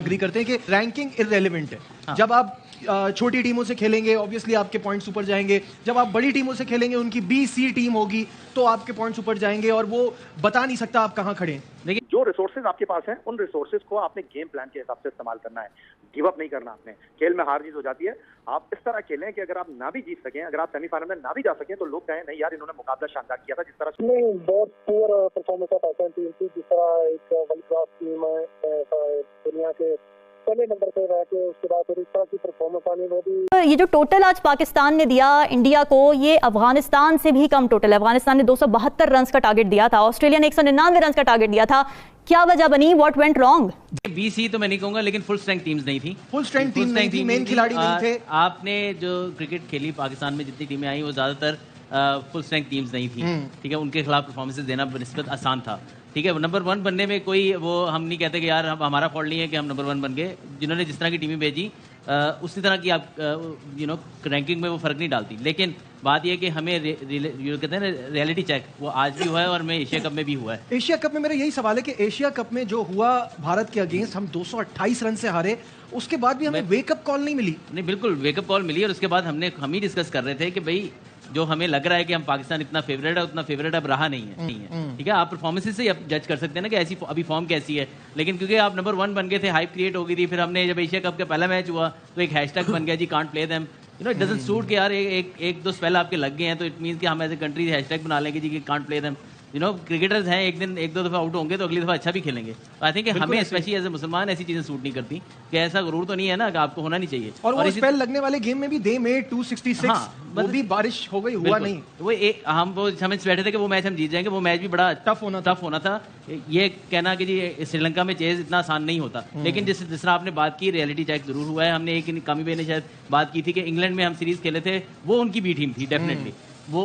Agree करते हैं कि रैंकिंग इररेलेवेंट है। हाँ। जब आप छोटी टीमों से खेलेंगे ऑब्वियसली आपके पॉइंट्स ऊपर जाएंगे, जब आप बड़ी टीमों से खेलेंगे उनकी बी सी टीम होगी तो आपके पॉइंट्स ऊपर जाएंगे और वो बता नहीं सकता आप कहां खड़े हैं। देखिए जो रिसोर्सेज आपके पास हैं उन रिसोर्सेज को आपने गेम प्लान के हिसाब से इस्तेमाल करना है, गिव अप नहीं करना। आपने खेल में हार जीत हो जाती है, आप इस तरह खेलें कि अगर आप ना भी जीत सकें, अगर आप सेमीफाइनल में ना भी जा सकें तो लोग कहें नहीं यार इन्होंने मुकाबला शानदार किया था। जिस तरह नहीं बहुत poor performance of Asian team थी, जिस तरह एक वर्ल्ड क्लास टीम है दुनिया के पहले नंबर पे रह के उसके बाद फिर इस तरह की परफॉर्मेंस आनी वो भी। ये जो टोटल आज पाकिस्तान ने दिया इंडिया को, ये अफगानिस्तान से भी कम टोटल है। अफगानिस्तान ने 272 रन का टारगेट दिया था, ऑस्ट्रेलिया ने 199 रन का टारगेट दिया था। क्या वजह बनी, व्हाट वेंट रॉन्ग? बीसी तो मैं नहीं कहूंगा, लेकिन फुल स्ट्रेंथ टीम्स नहीं थी। फुल स्ट्रेंथ टीम नहीं थी, मेन खिलाड़ी नहीं थे। आपने जो क्रिकेट खेली पाकिस्तान में जितनी टीमें आई वो ज्यादातर फुल स्ट्रेंथ टीम्स नहीं थी। ठीक है, उनके खिलाफ परफॉर्मेंसेस देना बनिस्बत आसान था। ठीक है, नंबर 1 बनने में कोई वो हम नहीं कहते कि यार हमारा फॉल्ट नहीं है कि हम नंबर 1 बन गए। जिन्होंने जिस तरह की टीमें भेजी उसी तरह की आप रैंकिंग में वो फर्क नहीं डालती। लेकिन बात यह कि हमें कहते हैं ना रियलिटी चेक, वो आज भी हुआ है और मैं एशिया कप में भी हुआ है। एशिया कप में मेरा यही सवाल है कि एशिया कप में जो हुआ भारत के अगेंस्ट, हम 228 रन से हारे, उसके बाद भी हमें वेकअप कॉल नहीं मिली। नहीं, बिल्कुल वेकअप कॉल मिली। और उसके बाद हम ही डिस्कस कर रहे थे कि भाई जो हमें लग रहा है कि हम पाकिस्तान इतना फेवरेट है उतना फेवरेट अब रहा नहीं है। ठीक है, आप परफॉर्मेंसेस से आप जज कर सकते हैं ना कि ऐसी अभी फॉर्म कैसी है। लेकिन क्योंकि आप नंबर 1 बन गए थे, हाइप क्रिएट हो गई थी, फिर हमने जब एशिया कप का पहला मैच हुआ तो एक हैशटैग बन गया जी can't play them. It doesn't suit कि यार एक दो स्पेल आपके लग गए हैं तो इट मींस कि हम एज ए कंट्री हैशटैग बना लेंगे जी कि कांट प्ले देम। क्रिकेटर्स हैं, एक दो दफा आउट होंगे तो अगली दफा अच्छा भी खेलेंगे। आई थिंक हमें स्पेशली एज ए मुसलमान ऐसी चीजें सूट नहीं करती कि ऐसा गरूर तो नहीं है ना कि आपको होना नहीं चाहिए। और वो स्पेल लगने वाले गेम में भी दे मेड 266, वो भी बारिश हो गई, हुआ नहीं। वो समझ बैठे थे कि वो मैच हम जीत जाएंगे। वो मैच भी बड़ा टफ होना था। ये कहना कि जी श्रीलंका में चेज इतना आसान नहीं होता। लेकिन जिस तरह आपने बात की, रियलिटी चेक जरूर हुआ है। हमने एक कामी भाई ने शायद बात की थी कि इंग्लैंड में हम सीरीज खेले थे, वो उनकी बी टीम थी डेफिनेटली। वो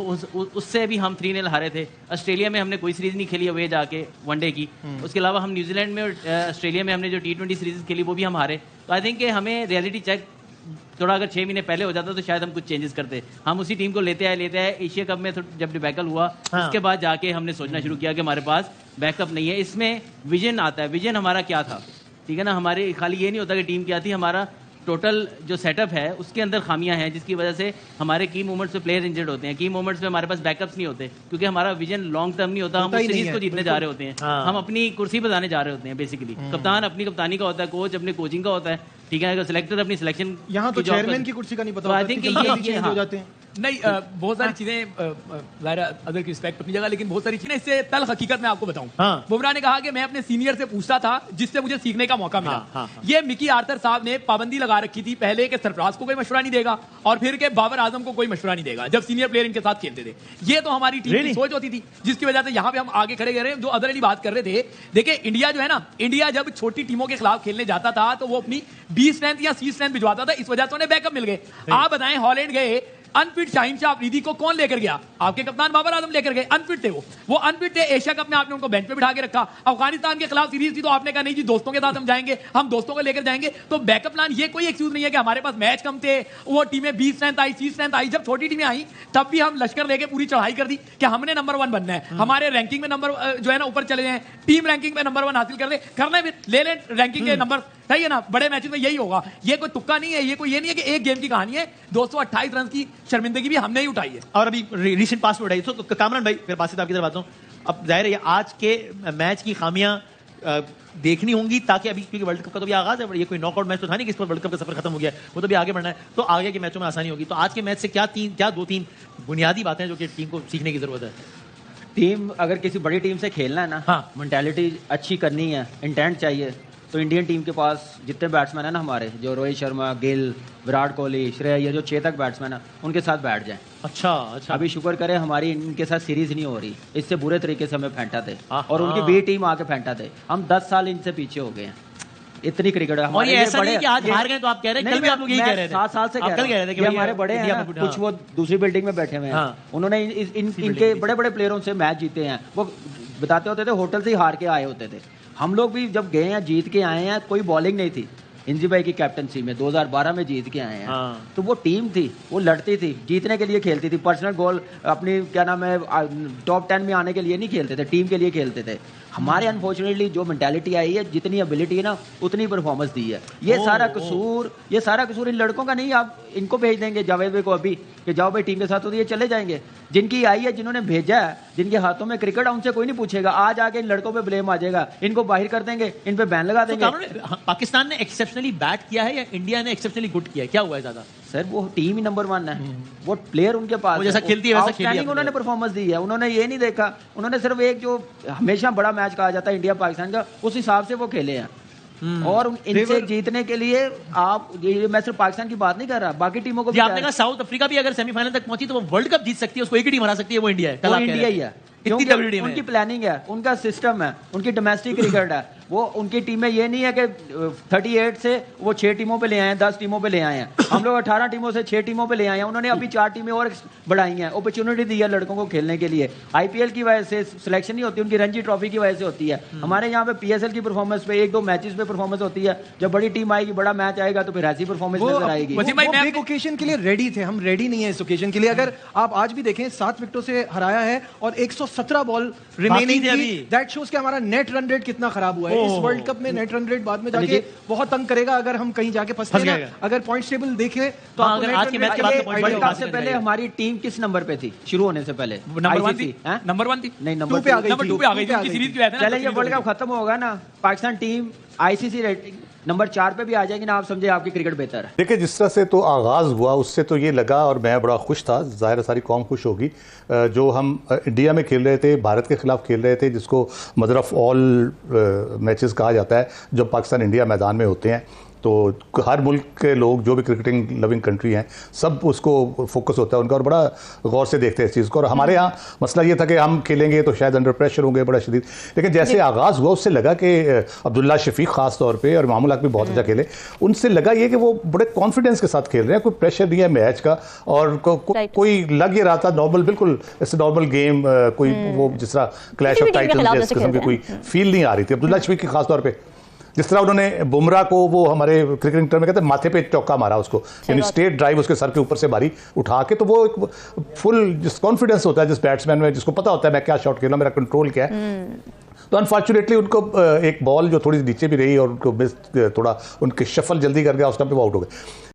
उससे भी हम 3-0 हारे थे। ऑस्ट्रेलिया में हमने कोई सीरीज नहीं खेली अवे जाके वनडे की। उसके अलावा हम न्यूजीलैंड में और ऑस्ट्रेलिया में हमने जो T20 सीरीज खेली वो भी हम हारे। तो आई थिंक कि हमें रियलिटी चेक थोड़ा अगर 6 महीने पहले हो जाता तो शायद हम कुछ चेंजेस करते। हम उसी टीम को लेते आए। एशिया कप में जब डिबैकल हुआ उसके बाद जाके हमने सोचना शुरू किया कि हमारे पास बैकअप नहीं है। इसमें विजन आता है। विजन हमारा क्या था, ठीक है ना। हमारे खाली ये नहीं होता कि टीम क्या थी, हमारा टोटल जो सेटअप है उसके अंदर खामियां हैं जिसकी वजह से हमारे की मोमेंट्स में प्लेयर इंजर्ड होते हैं। की मोमेंट्स में हमारे पास बैकअप्स नहीं होते क्योंकि हमारा विजन लॉन्ग टर्म नहीं होता। हम उस सीरीज को जीतने जा रहे होते हैं। हम अपनी कुर्सी बजाने जा रहे होते हैं बेसिकली। कप्तान अपनी कप्तानी का होता है, कोच अपने कोचिंग का होता है, ठीक है। अगर सिलेक्टर अपनी सिलेक्शन, यहाँ तो चेयरमैन की कुर्सी का नहीं पता। आई थिंक ये हो जाते हैं। नहीं, बहुत सारी चीजें अदर की रिस्पेक्ट अपनी जगह, लेकिन बहुत सारी चीजें इससे तल हकीकत मैं आपको बताऊं। बुमराह ने कहा कि मैं अपने सीनियर से पूछता था जिससे मुझे सीखने का मौका मिला। ये मिकी आर्थर साहब ने पाबंदी लगा रखी थी पहले कि सरफराज को कोई मशवरा नहीं देगा और फिर के बाबर आजम को कोई मशवरा नहीं देगा जब सीनियर प्लेयर इनके साथ खेलते थे। ये तो हमारी टीम की सोच होती थी जिसकी वजह से यहाँ पे हम आगे खड़े गए। जो अदर अली बात कर रहे थे, देखिए इंडिया जो है ना, इंडिया जब छोटी टीमों के खिलाफ खेलने जाता था तो वो अपनी बी स्ट्रेंथ या सी स्ट्रेंथ भिजवाता था, इस वजह से उन्हें बैकअप मिल गए। आप बताएं, हॉलैंड गए, अनफिट शाहीन शाह अफरीदी को कौन लेकर गया? आपके कप्तान बाबर आजम लेकर गए। अनफिट थे वो अनफिट थे। एशिया कप में आपने उनको बेंच पे बिठा के रखा। अफगानिस्तान के खिलाफ सीरीज थी तो आपने कहा नहीं जी दोस्तों के साथ हम जाएंगे, हम दोस्तों को लेकर जाएंगे। तो बैकअप प्लान ये कोई एक्सक्यूज नहीं है कि हमारे पास मैच कम थे, वो टीमें बी स्ट्रेंथ आई, सी स्ट्रेंथ आई। जब छोटी टीमें आई तब भी हम लश्कर लेके पूरी चढ़ाई कर दी कि हमने नंबर 1 बनना है, हमारे रैंकिंग में नंबर जो है ना ऊपर चले जाए, टीम रैंकिंग में नंबर 1 हासिल कर दे, करना है ले लें रैंकिंग के नंबर, सही है ना। बड़े मैचेस में यही होगा। ये कोई तुक्का नहीं है, ये नहीं है कि एक गेम की कहानी है। 228 रन की शर्मिंदगी भी हमने ही उठाई है और अभी रीसेंट पास में उठाई। तो कामरान भाई, फिर बात आपकी तरफ आता हूं। अब जाहिर है आज के मैच की खामियां देखनी होंगी ताकि अभी, क्योंकि वर्ल्ड कप का तो भी आगाज है, ये कोई नॉकआउट मैच तो था नहीं कि इस पर वर्ल्ड कप का सफर खत्म हो गया, वो तो भी आगे बढ़ना है। तो आगे के मैचों में आसानी होगी। तो आज के मैच से क्या 2-3 बुनियादी बातें जो कि टीम को सीखने की जरूरत है? टीम अगर किसी बड़ी टीम से खेलना है ना, मेंटालिटी अच्छी करनी है, इंटेंट चाहिए, तो इंडियन टीम के पास जितने बैट्समैन है ना हमारे, जो रोहित शर्मा, गिल, विराट कोहली, श्रेया, ये जो चेतक बैट्समैन है उनके साथ बैठ जाएं। अच्छा। अभी शुक्र करें हमारी इनके साथ सीरीज नहीं हो रही, इससे बुरे तरीके से हमें फेंटा थे और उनकी बी टीम आके फेंटा थे। हम 10 साल इनसे पीछे हो गए हैं। इतनी क्रिकेट है और ये ऐसा नहीं कि आज हार गए तो आप कह रहे हैं, कल भी आप लोग यही कह रहे थे। 7 साल से कल कह रहे थे कि हमारे बड़े हैं, कुछ वो दूसरी बिल्डिंग में बैठे हुए हैं, उन्होंने इनके बड़े बड़े प्लेयरों से मैच जीते हैं। वो बताते होते थे होटल से ही हार के आए होते थे। हम लोग भी जब गए हैं जीत के आए हैं, कोई बॉलिंग नहीं थी। इंजी भाई की कैप्टनसी में 2012 में जीत के आए हैं। तो वो टीम थी, वो लड़ती थी, जीतने के लिए खेलती थी। पर्सनल गोल अपनी क्या नाम है टॉप 10 में आने के लिए नहीं खेलते थे, टीम के लिए खेलते थे। हमारे अनफॉर्चुनेटली जो मेंटालिटी आई है, जितनी एबिलिटी है ना उतनी परफॉर्मेंस दी है। ये सारा कसूर इन लड़कों का नहीं। आप इनको भेज देंगे जावेद भाई को अभी कि जाओ भाई टीम के साथ, तो ये चले जाएंगे। जिनकी आई है, जिन्होंने भेजा है, जिनके हाथों में क्रिकेट है, उनसे कोई नहीं पूछेगा। आज आके इन लड़कों पे ब्लेम आ जाएगा, इनको बाहर कर देंगे, इन पे बैन लगा देंगे। पाकिस्तान ने एक्सेप्शनली बैट किया है या इंडिया ने एक्सेप्शनली गुड किया है? क्या हुआ है ज्यादा? सर वो टीम ही नंबर 1 है, वो प्लेयर उनके पास जैसा खेलती है वैसा खेली। उन्होंने परफॉर्मेंस दी है, उन्होंने ये नहीं देखा, उन्होंने सिर्फ एक जो हमेशा बड़ा मैच कहा जाता है इंडिया पाकिस्तान का, उस हिसाब से वो खेले हैं। और इनसे जीतने के लिए आप, ये मैं सिर्फ पाकिस्तान की बात नहीं कर रहा, बाकी टीमों को भी आपने कहा साउथ अफ्रीका भी अगर सेमीफाइनल तक पहुंची तो वो वर्ल्ड कप जीत सकती है, उसको एक ही टीम हरा सकती है, वो इंडिया है। वो इंडिया ही है, उनकी प्लानिंग है, उनका सिस्टम है, उनकी डोमेस्टिक क्रिकेट है। वो उनकी टीमें ये नहीं है कि 38 से वो 6 टीमों पे ले आए हैं, 10 टीमों पे ले आए हैं। हम लोग 18 टीमों से 6 टीमों पे ले आए हैं। उन्होंने अभी 4 टीमें और बढ़ाई हैं, अपॉर्चुनिटी दी है लड़कों को खेलने के लिए। आईपीएल की वजह से सिलेक्शन नहीं होती, उनकी रणजी ट्रॉफी की वजह से होती है। हमारे यहाँ पे पीएसएल की परफॉर्मेंस पे 1-2 मैचेस पे परफॉर्मेंस होती है। जब बड़ी टीम आएगी, बड़ा मैच आएगा, तो फिर ऐसी परफॉर्मेंस नजर आएगी। बिग ओकेजन के लिए रेडी थे, हम रेडी नहीं है इस ओकेजन के लिए। अगर आप आज भी देखें 7 विकेटों से हराया है और 117 बॉल रिमेनिंग थी। दैट शोज कि हमारा नेट रन रेट कितना खराब हुआ है। इस वर्ल्ड कप में नेट रन रेट बाद में जाके बहुत तंग करेगा अगर हम कहीं जाके फंस गए। अगर पॉइंट्स टेबल देखें तो आज के मैच के बाद वर्ल्ड कप से पहले हमारी टीम किस नंबर पे थी शुरू होने से पहले? नंबर 1 थी। नहीं, नंबर 2 पे आ गई थी। सीरीज की बात है ना। चलें, ये वर्ल्ड कप खत्म होगा ना, Pakistan team ICC rating number 4 पे भी आ जाएगी ना, आप समझे आपकी क्रिकेट बेहतर है। देखिए, जिस तरह से तो आगाज़ हुआ उससे तो ये लगा, और मैं बड़ा खुश था, ज़ाहिर सारी कौम खुश होगी, जो हम इंडिया में खेल रहे थे, भारत के खिलाफ खेल रहे थे, जिसको मदर ऑफ ऑल मैचेस कहा जाता है जब पाकिस्तान इंडिया मैदान में होते हैं। तो हर मुल्क के लोग जो भी क्रिकेटिंग लविंग कंट्री हैं, सब उसको फोकस होता है उनका, और बड़ा गौर से देखते हैं इस चीज़ को। और हमारे यहाँ मसला ये था कि हम खेलेंगे तो शायद अंडर प्रेशर होंगे बड़ा शदीद, लेकिन जैसे आगाज़ हुआ उससे लगा कि अब्दुल्ला शफीक ख़ास तौर पे और मामूल हक भी बहुत अच्छा खेले। उनसे लगा ये कि वो बड़े कॉन्फिडेंस के साथ खेल रहे हैं, कोई प्रेशर नहीं है मैच का, और कोई लग ही रहा था नॉर्मल, बिल्कुल इट्स नॉर्मल गेम। कोई वो जिस तरह क्लैश ऑफ टाइटन्स जैसे किस्म की कोई फील नहीं आ रही थी अब्दुल्ला शफीक की खास तौर पर। जिस तरह उन्होंने बुमराह को, वो हमारे क्रिकेटिंग टर्म में कहते हैं, माथे पे चौका मारा उसको, यानी स्ट्रेट ड्राइव उसके सर के ऊपर से मारी उठा के, तो वो एक फुल जिस कॉन्फिडेंस होता है जिस बैट्समैन में, जिसको पता होता है मैं क्या शॉट खेलूं, मेरा कंट्रोल क्या है। तो अनफॉर्चुनेटली उनको एक बॉल जो थोड़ी नीचे भी रही और उनको मिस, थोड़ा उनके शफल जल्दी कर गया, उस टाइम पे वो आउट हो गए।